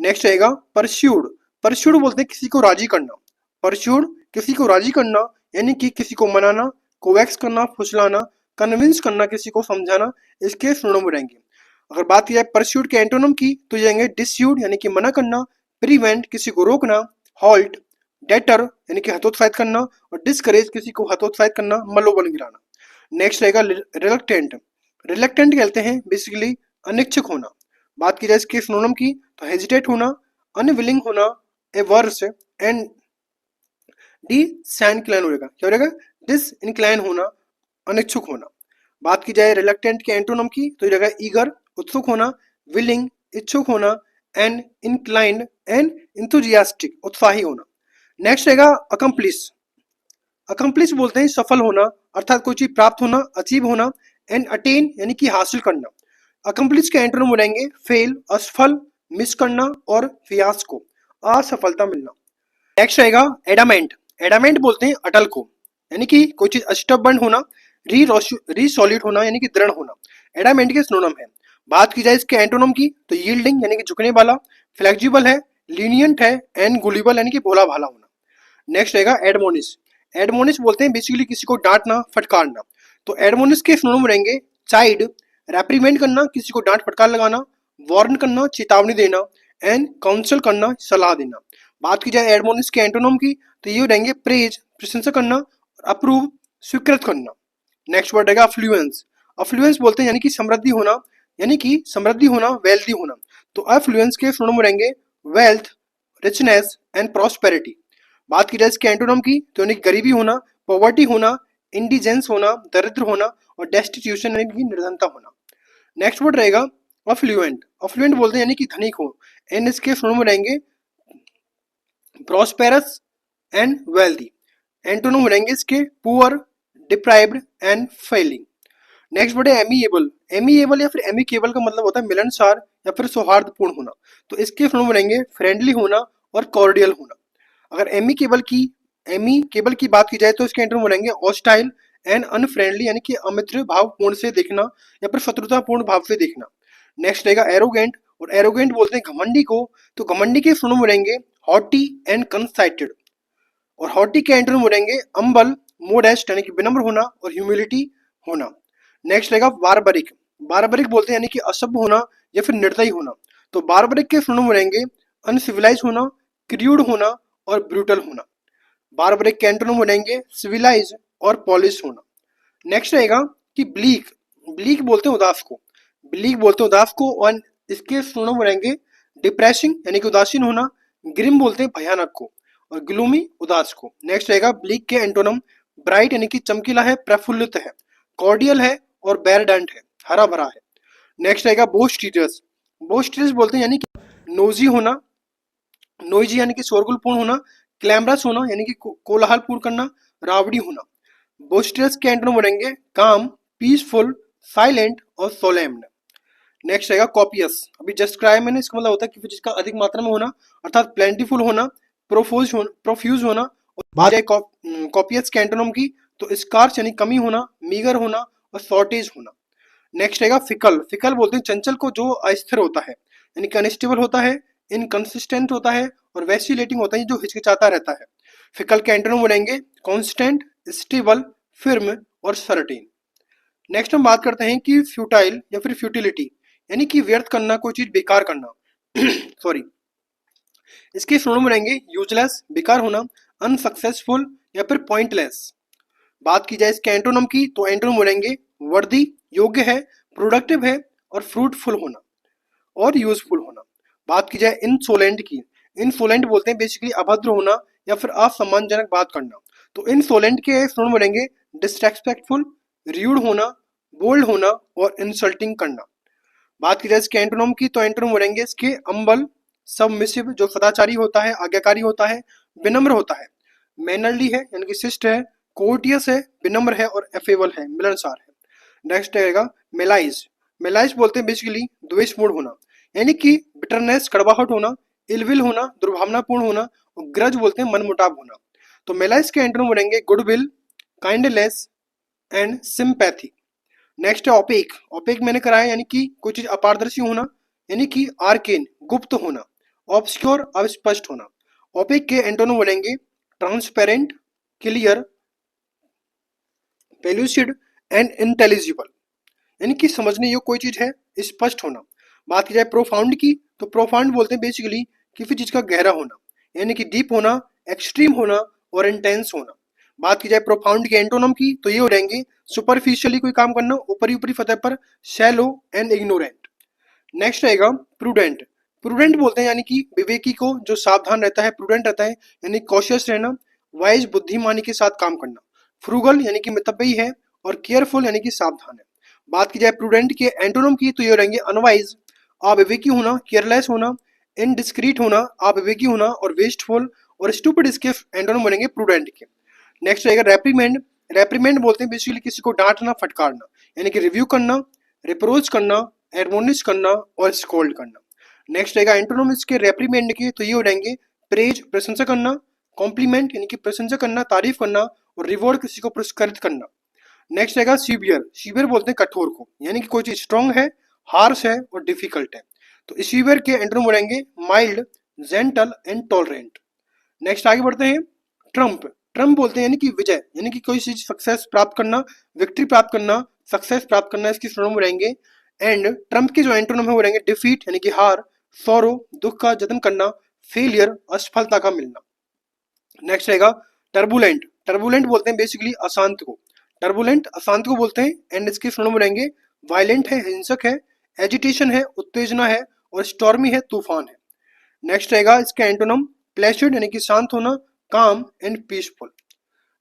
नेक्स्ट रहेगा परस्यूड, परस्यूड बोलते हैं किसी को राजी करना, परस्यूड किसी को राजी करना यानी कि किसी को मनाना, कोवैक्स करना, फुसलाना, कन्विंस करना, किसी को समझाना, इसके सिनोनिम रहेंगे। अगर बात की जाए परस्यूड के एंटोनिम की, तो ये रहेंगे डिस्यूड यानी कि मना करना, प्रिवेंट किसी को रोकना, हॉल्ट, डेटर यानी कि हतोत्साहित करना और डिस्करेज किसी को हतोत्साहित करना, मनोबल गिराना। नेक्स्ट रहेगा रिलक्टेंट। रिलक्टेंट कहते हैं बेसिकली अनिच्छुक होना। बात की जाए इसके सिनोनिम की तो हेजिटेट होना, अनविलिंग होना, एवर्स एंड डिसइंक्लाइन होगा, क्या हो रहेगा, डिसइंक्लाइन होना, अनिच्छुक होना। बात की जाए रिलक्टेंट के एंटोनिम की तो ये रहेगा ईगर, उत्सुक होना, विलिंग, इच्छुक होना, एंड इंक्लाइंड एंड इंथुजियास्टिक, उत्साही होना। नेक्स्ट रहेगा अकम्प्लिश। अकम्प्लिश बोलते हैं सफल होना, अर्थात कोई चीज प्राप्त होना, अचीव होना, एंड अटेन यानी कि हासिल करना। अकम्प्लिश के एंटोनिम हो रहेंगे फेल, असफल, मिस करना और फियास्को, असफलता मिलना। नेक्स्ट रहेगा एडामेंट। एडामेंट बोलते हैं अटल को, यानी कि कोई चीज अस्टबर्न होना, रीसॉलिड होना यानी कि दृढ़ होना, एडामेंट के सिनोनिम है। बात की जाए इसके एंटोनिम की तो यील्डिंग यानी कि झुकने वाला, फ्लेक्सिबल है, लीनियंट है, एंड गुलिबल यानी कि भोला भाला होना। नेक्स्ट रहेगा एडमोनिश। एडमोनिश बोलते हैं बेसिकली किसी को डांटना, फटकारना। तो एडमोनिश के सिनोनिम रहेंगे चाइड, रेप्रीमेंट करना, किसी को डांट फटकार लगाना, वार्न करना, चेतावनी देना, एंड काउंसिल करना, सलाह देना। बात की जाए एडमोनिश के एंटोनिम की तो ये रहेंगे प्रेज, प्रशंसा करना, और अप्रूव, स्वीकृत करना। नेक्स्ट वर्ड रहेगा अफ्लुएंस। अफ्लुएंस बोलते हैं यानी कि समृद्धि होना, यानी कि समृद्धि होना, वेल्दी होना। तो अफ्लुएंस के सिनोनिम रहेंगे वेल्थ, रिचनेस एंड प्रॉस्पेरिटी। बात की जाए इसके एंटोनिम की तो यानी गरीबी होना, पॉवर्टी होना, इंडिजेंस होना, दरिद्र होना, और डेस्टिट्यूशन यानी कि निर्धनता होना। नेक्स्ट वर्ड रहेगा अफ्लुएंट। अफ्लुएंट बोलते हैं यानी कि धनिक हो, एंड इसके सिनोनिम रहेंगे प्रॉस्पेरस एंड वेल्दी। एंटोनिम रहेंगे इसके poor, deprived and failing. Next word है एमिएबल। एमिएबल या फिर एमिकेबल का मतलब होता है मिलनसार या फिर सौहार्दपूर्ण होना। तो इसके सिनोनिम रहेंगे फ्रेंडली होना और कॉर्डियल होना। अगर एमी केबल की बात की जाए तो इसके एंटोनिम रहेंगे हॉस्टाइल एंड अनफ्रेंडली यानी कि अमित्र भावपूर्ण से देखना या फिर शत्रुतापूर्ण भाव से देखना। नेक्स्ट रहेगा एरोगेंट। और एरोगेंट बोलते हैं घमंडी को, तो घमंडी के सिनोनिम रहेंगे हॉटी एंड कंसाइटेड। और हॉटी के एंटोनिम रहेंगे अम्बल, मोडेस्ट यानी कि विनम्र होना, और ह्यूमिलिटी होना। नेक्स्ट रहेगा बारबरिक। बारबरिक बोलते हैं यानी कि असभ्य होना या फिर निर्दयी होना। तो बारबरिक के सिनोनिम रहेंगे अनसिविलाइज होना, क्रूड होना, और ब्रूटल होना। बारबरिक के एंटोनिम रहेंगे सिविलाइज और पॉलिश होना। नेक्स्ट रहेगा कि ब्लीक। ब्लीक बोलते हैं उदास को, ब्लीक बोलते हैं उदास को, और इसके सिनोनिम रहेंगे डिप्रेसिंग यानी कि उदासीन होना, ग्रिम बोलते हैं भयानक को, और ग्लूमी उदास को। नेक्स्ट रहेगा ब्लीक के एंटोनिम ब्राइट यानी कि चमकीला है, प्रफुल्लित है, कॉर्डियल है, और बेरडेंट है, हरा भरा है। नेक्स्ट रहेगा बोस्टिरियस। बोस्टिरियस बोलते हैं यानी कि नोजी होना, नोइजी यानी कि शोरगुलपूर्ण होना, क्लैमरस होना यानी कि कोलाहलपूर्ण करना, रावड़ी होना। बोस्टिरियस के एंटोनिम बनेंगे काम, पीसफुल, साइलेंट, और सोलेम्न। नेक्स्ट रहेगा कॉपियस। अभी जस्ट क्राई मैंने, इसका मतलब होता है कि जिसका अधिक मात्रा में होना, अर्थात प्लेंटीफुल होना, प्रोफ्यूज होना। और बात है कॉपियस के एंटोनिम की तो स्कार्स यानी कमी होना, मीगर होना, और शॉर्टेज होना। नेक्स्ट रहेगा फिकल। फिकल बोलते हैं चंचल को, जो अस्थिर होता है, यानी कि अनस्टेबल होता है, इनकंसिस्टेंट होता है, और वैसिलेटिंग होता है, जो हिचकिचाता रहता है। फिकल के एंटोनिम बनेंगे कांस्टेंट, स्टेबल, फिर्म, और सर्टेन। नेक्स्ट हम बात करते हैं कि फ्यूटाइल या फिर फ्यूटिलिटी, यानी कि व्यर्थ करना, कोई चीज बेकार करना। सॉरी, इसके सिनोनिम रहेंगे यूजलेस, बेकार होना, अनसक्सेसफुल, या फिर पॉइंटलेस। बात की जाए इसके एंटोनिम की तो एंटोनिम बनेंगे वर्दी, योग्य है, प्रोडक्टिव है, और फ्रूटफुल होना, और यूजफुल होना। बात की जाए इंसोलेंट की, इंसोलेंट बोलते हैं बेसिकली अभद्र होना या फिर असम्मानजनक बात करना। तो इंसोलेंट के सिनोनिम बनेंगे डिसरेस्पेक्टफुल, र्यूड होना, बोल्ड होना, और इंसल्टिंग करना। बात की जाए इसके एंटोनिम की तो एंटोनिम बनेंगे इसके अम्बल, सबमिसिव जो सदाचारी होता है, आज्ञाकारी होता है, विनम्र होता है, मैनरली है यानी कि शिष्ट है, कोर्टियस है, विनम्र है, और एफेबल है, मिलनसार है। नेक्स्ट रहेगा मेलाइज। मेलाइज बोलते हैं बेसिकली द्वेषपूर्ण होना, यानी कि बिटरनेस, कड़वाहट होना, इलविल होना, दुर्भावनापूर्ण होना, और ग्रज बोलते हैं मनमुटाव होना। तो मेलाइज के एंटोनिम बनेंगे goodwill, kindness, and sympathy. Next है ओपेक। ओपेक मैंने कराया यानी कि कोई चीज अपारदर्शी होना, यानी कि आर्केन, गुप्त होना, ऑब्सक्योर, अस्पष्ट होना। ओपेक के एंटोनिम बनेंगे ट्रांसपेरेंट, क्लियर, पेल्यूसिड, एंड इंटेलिजिबल, यानी कि समझने योग्य कोई चीज है, स्पष्ट होना। बात की जाए प्रोफाउंड की तो प्रोफाउंड बोलते हैं बेसिकली किसी चीज का गहरा होना, यानी कि डीप होना, एक्सट्रीम होना, और इंटेंस होना। बात की जाए प्रोफाउंड के एंटोनम की तो ये हो जाएंगे सुपरफिशियली कोई काम करना, ऊपरी ऊपरी सतह पर, शैलो एंड इग्नोरेंट। नेक्स्ट रहेगा प्रूडेंट। प्रूडेंट बोलते हैं यानी कि विवेकी को, जो सावधान रहता है, प्रूडेंट रहता है यानी कॉशियस रहना, वाइज बुद्धिमानी के साथ काम करना। फ्रूगल यानी कि मितव्ययी है, और केयरफुल यानी कि सावधान है। बात की जाए प्रूडेंट के एंटोनम की तो ये रहेंगे अनवाइज, अविवेकी होना, केयरलेस होना, इनडिस्क्रीट होना, अविवेकी होना, और वेस्टफुल और स्टूपिड इसके एंटोनम बनेंगे प्रूडेंट के। नेक्स्ट रहेगा रेप्रीमेंड। रेप्रीमेंड बोलते हैं बेसिकली किसी को डांटना, फटकारना, यानी कि रिव्यू करना, रिप्रोच करना, एडमोनिश करना और स्कोल्ड करना। नेक्स्ट रहेगा एंटोनम इसके रेप्रीमेंड के तो ये हो जाएंगे प्रेज, प्रशंसा करना, कॉम्प्लीमेंट यानी कि प्रशंसा करना, तारीफ करना, और रिवॉर्ड किसी को पुरस्कृत करना। नेक्स्ट रहेगा सीवियर। सीवियर बोलते हैं कठोर को, यानी कि कोई चीज स्ट्रॉन्ग है, हार्श है और डिफिकल्ट है। तो इस सीवियर के एंटोनम बनेंगे mild, gentle and tolerant. Next आगे बढ़ते हैं ट्रम्प। ट्रम्प बोलते हैं यानी कि विजय, यानी कि कोई चीज सक्सेस प्राप्त करना, विक्ट्री प्राप्त करना, सक्सेस प्राप्त करना, इसकी सिनोनिम रहेंगे। एंड ट्रम्प के जो एंटोनिम है वो रहेंगे डिफीट यानी कि हार, सॉरो दुख का जतन करना, फेलियर असफलता का मिलना। नेक्स्ट रहेगा टर्बुलेंट। टर्बुलेंट बोलते हैं बेसिकली अशांत को, टर्बुलेंट अशांत को बोलते हैं। एंड इसके सिनोनिम रहेंगे वायलेंट है, हिंसक है, एजिटेशन है, उत्तेजना है, और स्टॉर्मी है, तूफान है। नेक्स्ट रहेगा इसका एंटोनम प्लेसिड यानी कि शांत होना, काम एंड पीसफुल।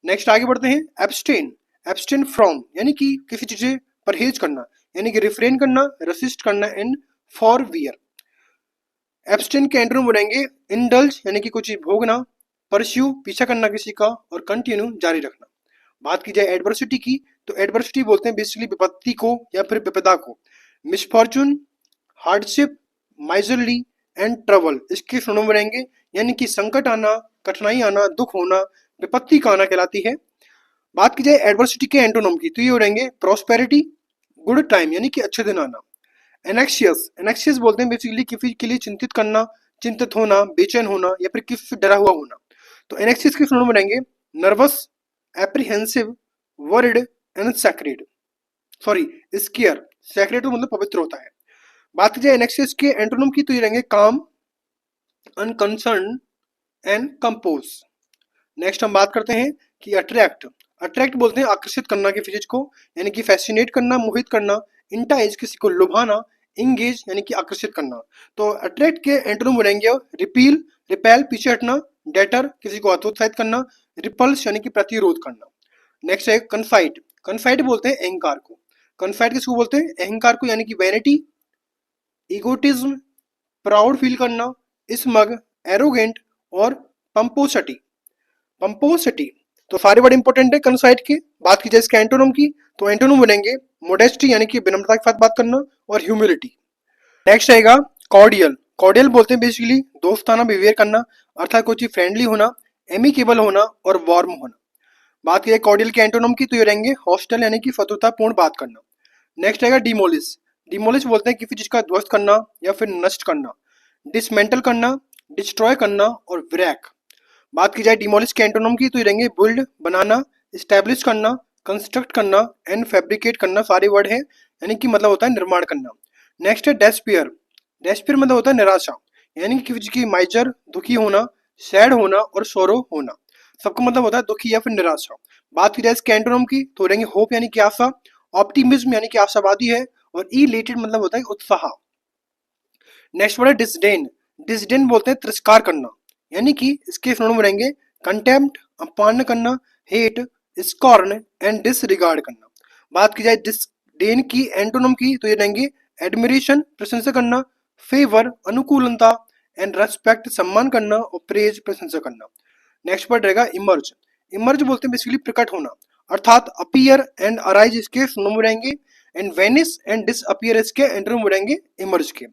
नेक्स्ट आगे बढ़ते हैं एब्सटेन। एब्सटेन फ्रॉम यानी कि किसी चीज से परहेज करना, यानी कि रिफ्रेन करना, रेसिस्ट करना, एंड फॉर वियर। एब्सटेन के एंटोनिम बनेंगे इंडल्ज यानी कि कुछ चीज भोगना, परस्यू पीछा करना किसी का, और कंटिन्यू जारी रखना। बात की जाए एडवर्सिटी की तो एडवर्सिटी बोलते हैं बेसिकली विपत्ति को या फिर विपदा को। Misfortune, hardship, miserly and trouble इसके सिनोनिम बनेंगे, यानी कि संकट आना, कठिनाई आना, दुख होना, विपत्ति का आना कहलाती है। बात की जाए एडवर्सिटी के एंटोनिम की तो ये हो रहेंगे प्रॉस्पेरिटी, गुड टाइम यानी कि अच्छे दिन आना। एनेक्सियस। एनेक्सियस बोलते हैं बेसिकली किसी के लिए चिंतित करना, चिंतित होना, बेचैन होना, या फिर किसी से डरा हुआ होना। तो एनेक्सियस के सिनोनिम बनेंगे nervous, apprehensive, worried and sacred. Sorry, scared. Sacred तो मतलब पवित्र होता है। बात की जाए एनेक्सियस के एंटोनिम की तो ये रहेंगे काम, अनकंसर्न एंड कंपोज। नेक्स्ट हम बात करते हैं कि अट्रैक्ट। अट्रैक्ट बोलते हैं आकर्षित करना किसी चीज को, यानी कि फैसिनेट करना, मोहित करना, इंटाइज किसी को लुभाना, इंगेज यानी कि आकर्षित करना। तो अट्रैक्ट के एंटोनिम बनेंगे रिपील, रिपेल पीछे हटना, डेटर किसी को हतोत्साहित करना, रिपल्स यानी कि प्रतिरोध करना। नेक्स्ट है कन्फाइट। कन्फाइट बोलते हैं अहंकार को। कन्फाइट किसको बोलते हैं? अहंकार को, यानी कि वैनिटी, इगोटिज्म, प्राउड फील करना, स्मग, एरोगेंट और पंपोसिटी। पंपोसिटी तो सारे वर्ड इंपॉर्टेंट है कन्साइट के। बात की जाए इसके एंटोनिम की तो एंटोनिम बनेंगे मोडेस्टी यानी कि विनम्रता के साथ बात करना, और ह्यूमिलिटी। नेक्स्ट रहेगा कॉर्डियल। कॉर्डियल बोलते हैं बेसिकली दोस्ताना बिहेवियर करना, अर्थात कोई चीज फ्रेंडली होना, एमिकेबल होना और वार्म होना। बात की जाए कॉर्डियल के एंटोनिम की तो ये रहेंगे हॉस्टल यानी कि शत्रुतापूर्ण बात करना। नेक्स्ट रहेगा डिमोलिश। डिमोलिश बोलते हैं किसी चीज का ध्वस्त करना या फिर नष्ट करना, डिसमेंटल करना, डिस्ट्रॉय करना और व्रैक। बात की जाए डिमोलिश के एंटोनिम की तो ये रहेंगे बिल्ड बनाना, स्टैब्लिश करना, कंस्ट्रक्ट करना एंड फैब्रिकेट करना, सारे वर्ड है, यानी कि मतलब होता है निर्माण करना। नेक्स्ट है डेस्पियर। डेस्पियर मतलब होता है निराशा, यानी कि किसी की माइजर दुखी होना, सैड होना और सोरो होना, सबका मतलब होता है दुखी या फिर निराशा। बात की जाए इसके एंटोनिम की तो रहेंगे होप यानी कि आशा, ऑप्टिमिज्म यानी कि आशावादी है, और इलेटेड मतलब होता है उत्साह। नेक्स्ट वर्ड है डिसडेन। डिसडेन बोलते हैं तिरस्कार करना, यानी कि इसके सिनोनिम रहेंगे कंटेम्प्ट अपमान करना, हेट, स्कॉर्न एंड डिसरिगार्ड करना। बात की जाए डिसडेन की एंटोनिम की तो ये रहेंगे एडमिरेशन प्रशंसा करना, फेवर अनुकूलता एंड रेस्पेक्ट सम्मान करना, और प्रेज प्रशंसा करना। नेक्स्ट वर्ड रहेगा इमर्ज। इमर्ज बोलते हैं बेसिकली प्रकट होना, अर्थात अपीयर एंड अराइज इसके सिनोनिम रहेंगे, एंड वेनिस एंड डिसअपीयर इसके एंटोनिम रहेंगे इमर्ज के।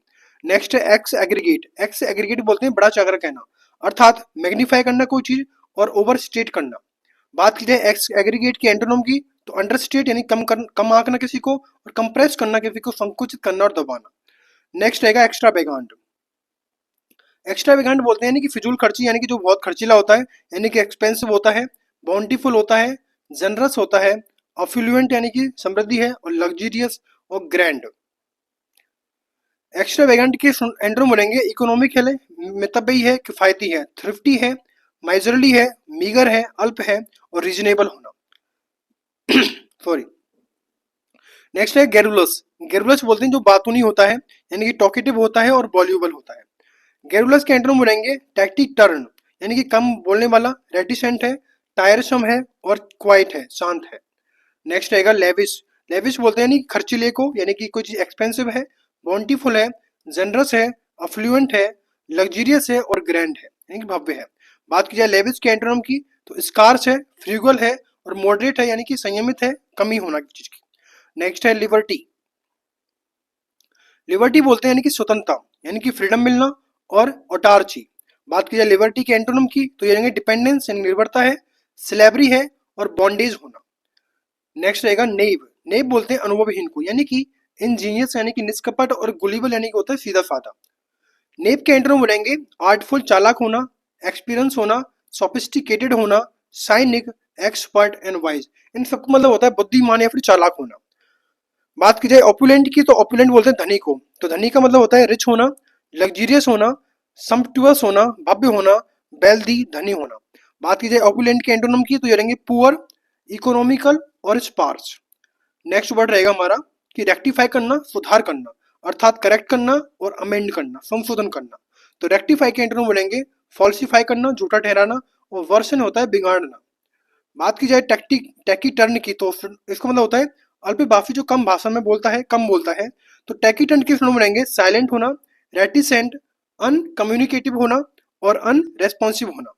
नेक्स्ट है एक्स एग्रीगेट। एक्स एग्रीगेट बोलते हैं बड़ा चाकर कहना, अर्थात मैग्नीफाई करना कोई चीज और ओवर स्टेट करना। बात की जाए एक्स एग्रीगेट के एंटोनिम की तो अंडरस्टेट यानी कम आंकना किसी को, और कंप्रेस करना किसी को, संकुचित करना और दबाना। नेक्स्ट रहेगा एक्स्ट्रा वेगांट। एक्स्ट्रा वेगांट बोलते हैं यानी कि फिजूल खर्ची, यानी कि जो बहुत खर्चीला होता है, यानी कि एक्सपेंसिव होता है, बाउंटीफुल होता है, जनरस होता है, अफ्लुएंट यानी कि समृद्धि है, और लग्जरियस और ग्रैंड। एक्स्ट्रा वेगेंट के एंड्रोम बनेंगे इकोनॉमिक है, मितव्ययी है, किफायती है, थ्रिफ्टी है, माइजरली है, मीगर है, अल्प है और रीजनेबल होना। सॉरी। नेक्स्ट है गेरुलस। गेरुलस बोलते हैं जो बातूनी होता है, यानी कि टॉकेटिव होता है और वॉल्यूबल होता है। गेरुलस के एंटोनिम बोलेंगे टैक्टिटर्न, यानी कि कम बोलने वाला, रेटिसेंट है, टायरसम है और क्वाइट है, शांत है। नेक्स्ट रहेगा लेविश। लेविश बोलते हैं यानी खर्चीले को, यानी कि कोई चीज एक्सपेंसिव है, बॉन्टीफुल है, जनरस है, अफ्लुएंट है, लग्जरियस है और ग्रैंड है, यानी कि भव्य है। बात की जाए लेविश के एंटोनिम की तो स्कार्स है, फ्रीगल है और मॉडरेट है, यानी कि संयमित है, कमी होना की चीज की। नेक्स्ट है लिबर्टी। लिबर्टी बोलते हैं यानी कि स्वतंत्रता, यानी कि फ्रीडम मिलना और ऑटार्ची। बात की जाए लिबर्टी के एंटोनिम की तो ये डिपेंडेंस यानी निर्भरता है, स्लेवरी है और बॉन्डेज होना। नेक्स्ट रहेगा नेव। नेव बोलते हैं अनुभवहीन को, यानी कि इंजीनियस यानी कि निष्कपट और गुलिबल यानी कि होता है सीधा साधा। नेव के एंटोनिम बोलेंगे आर्टफुल चालाक होना, एक्सपीरियंस होना, सोफिस्टिकेटेड होना, साइनिक, एक्सपर्ट एंड वाइज। इन सबको मतलब होता है बुद्धिमान या फिर चालाक होना। बात की जाए ऑपुलेंट की तो ऑपुलेंट बोलते हैं धनी को, तो धनी का मतलब होता है रिच होना, लग्जरियस होना, सम्पटुअस होना, भव्य होना, वेल्दी धनी होना। बात की जाए ऑपुलेंट के एंटोनिम की तो ये रहेंगे पुअर, इकोनॉमिकल और स्पार्स। नेक्स्ट वर्ड रहेगा हमारा कि रेक्टिफाई करना, सुधार करना, अर्थात करेक्ट करना और अमेंड करना, संशोधन करना। तो रेक्टिफाई के एंटोनिम बोलेंगे फॉल्सिफाई करना, झूठा ठहराना और वर्सन होता है बिगाड़ना। बात की जाए टैकी टर्न की तो इसको मतलब होता है अल्पभाषी जो कम भाषा में बोलता है, कम बोलता है। तो टैकी टर्न किस में रहेंगे साइलेंट होना, रेटिसेंट, अनकम्युनिकेटिव होना और अनरेस्पॉन्सिव होना।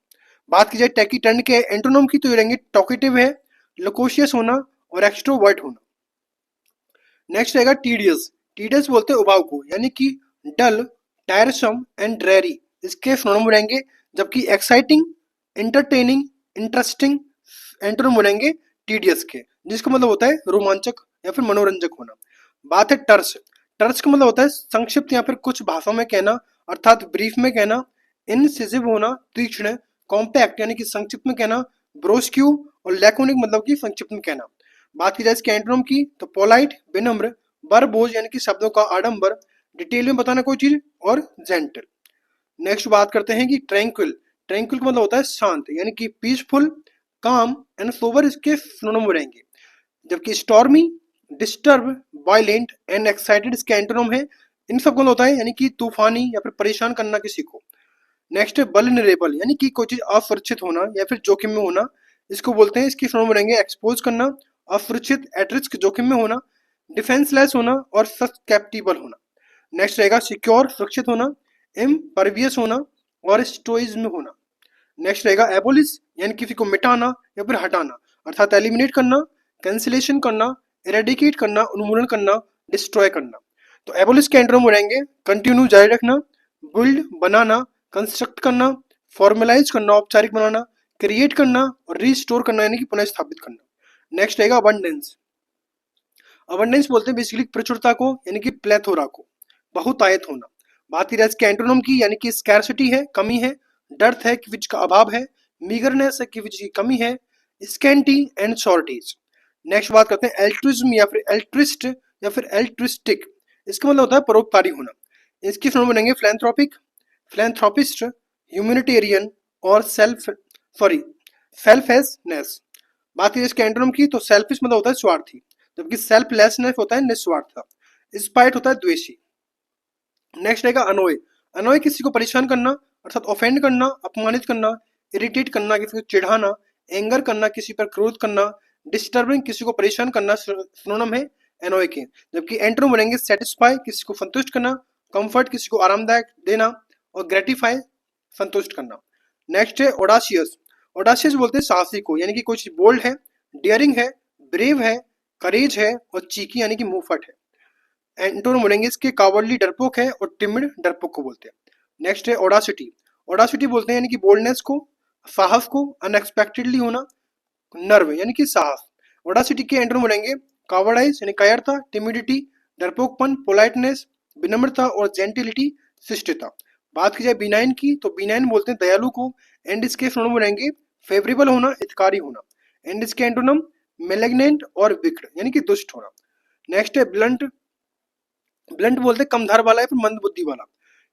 बात की जाए टैकी टर्न के एंटोनोम की तो ये रहेंगे टॉकेटिव है, लोकोशियस होना और एक्सट्रोवर्ट होना। नेक्स्ट रहेगा टीडियस। टीडियस बोलते हैं उबाऊ को, यानी कि डल, टायरसम एंड ड्रेरी इसके सिनोनिम रहेंगे। जबकि एक्साइटिंग, इंटरटेनिंग, इंटरेस्टिंग एंटोनिम बोलेंगे टीडियस के, जिसका मतलब होता है रोमांचक या फिर मनोरंजक होना। बात है टर्स। टर्स का मतलब होता है संक्षिप्त या फिर कुछ भाषा में कहना, अर्थात ब्रीफ में कहना, इनसिसिव होना, तीक्ष्ण, कॉम्पैक्ट यानी कि संक्षिप्त में कहना, ब्रोस्क्यू और लैकोनिक मतलब कि संक्षिप्त में कहना। बात की जाए इसके एंटोनिम की तो पोलाइट, विनम्र, बरबोझ यानी कि शब्दों का आडंबर, डिटेल में बताना कोई चीज और जेंटल। नेक्स्ट बात करते हैं कि ट्रैंक्विल। ट्रैंक्विल का मतलब होता है शांत, यानी कि पीसफुल, काम एंड सोबर इसके सिनोनिम रहेंगे। जबकि stormy, disturb, violent and excited इसके एंटोनिम है। इन सबको होता है यानी कि तूफानी या फिर परेशान करना किसी को। नेक्स्ट है वल्नरेबल, यानी कि कोई चीज असुरक्षित होना या फिर जोखिम में होना, इसको बोलते हैं। इसके सिनोनिम रहेंगे एक्सपोज करना, असुरक्षित, एट रिस्क, जोखिम में होना, डिफेंसलेस होना और सस्केप्टिबल होना। नेक्स्ट रहेगा सिक्योर, सुरक्षित होना, इम्परवियस होना और स्टोइज्म होना। नेक्स्ट रहेगा एबोलिश, यानी किसी को मिटाना या फिर हटाना, अर्थात एलिमिनेट करना, कैंसिलेशन करना, इरेडिकेट करना, उन्मूलन करना, डिस्ट्रॉय करना। तो एबोलिश के एंटोनिम रहेंगे कंटिन्यू, जारी रखना, बिल्ड, बनाना, कंस्ट्रक्ट करना, फॉर्मलाइज करना, औपचारिक बनाना, क्रिएट करना और रिस्टोर करना यानी कि पुनः स्थापित करना। नेक्स्ट रहेगा अबंडेंस। अबंडेंस बोलते हैं बेसिकली प्रचुरता को, यानी कि प्लेथोरा को, बहुतायत होना। बात की जाए इसके एंटोनिम की यानी कि स्कैर्सिटी है, कमी है, डर्थ है कि का अभाव है, मीगरनेस है कि की कमी है, स्कैंटी एंड शॉर्टेज। नेक्स्ट बात करते हैं एल्ट्रिज्म या फिर एल्ट्रिस्ट या फिर एल्ट्रिस्टिक। इसका मतलब होता है परोपकारी होना। इसकी फॉर्म बनेंगे फिलैंथ्रोपिक, फिलैंथ्रोपिस्ट, ह्यूमैनिटेरियन और सेल्फलेसनेस। बात की इसके एंटोनिम की तो सेल्फिश मतलब होता है स्वार्थी, जबकि सेल्फलेसनेस होता है निस्वार्थ। स्पाइट होता है द्वेषी। नेक्स्ट रहेगा अनोय। अनोय किसी को परेशान करना, अर्थात ऑफेंड करना, अपमानित करना, इरिटेट करना, किसी को चिढ़ाना, एंगर करना, किसी पर क्रोध करना, डिस्टर्बिंग किसी को परेशान करना सिनोनिम है एनोय के। जबकि एंटोनिम बनेंगे सेटिस्फाई, किसी को संतुष्ट करना, कंफर्ट किसी को आरामदायक देना और ग्रेटिफाई संतुष्ट करना। नेक्स्ट है ओडासियस। ओडासियस बोलते हैं साहसी को, यानी कि कुछ बोल्ड है, डियरिंग है, ब्रेव है, करेज है और चीकी यानी कि मुंहफट है। एंटोनिम बोलेंगे इसके कावर्डली डरपोक है और टिमिड डरपोक को बोलते हैं। नेक्स्ट है ओडासिटी। ओडासिटी बोलते हैं यानी कि बोल्डनेस को, साहस को, अनएक्सपेक्टेडली होना, नर्व यानी कि साहस। ओडासिटी के एंटोनिम बोलेंगे कावर्डाइज यानी कायरता, टिमिडिटी, डरपोकपन, पोलाइटनेस, विनम्रता और जेंटिलिटी, शिष्टता। बात की जाए बिनाइन की तो बिनाइन बोलते हैं दयालु को, एंड इसके सिनोनिम बनेंगे फेवरेबल होना, हितकारी होना। एंड इसके एंटोनिम मेलेग्नेंट और विक्ड यानी कि दुष्ट होना। नेक्स्ट है ब्लंट। ब्लंट बोलते हैं कम धार वाला या फिर मंद बुद्धि वाला।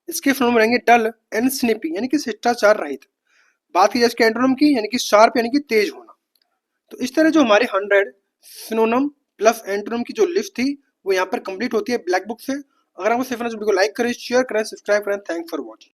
इसके सिनोनिम रहेंगे डल एंड स्निपी यानी कि शिष्टाचार रहित। बात की जाए इसके एंटोनिम की, यानी कि शार्प यानी कि तेज होना। तो इस तरह जो हमारे 100 सिनोनिम प्लस एंटोनिम की जो लिस्ट थी वो यहाँ पर कंप्लीट होती है ब्लैक बुक से। अगर आपको सिर्फ वीडियो को लाइक करें, शेयर करें, सब्सक्राइब करें। Thanks for watching.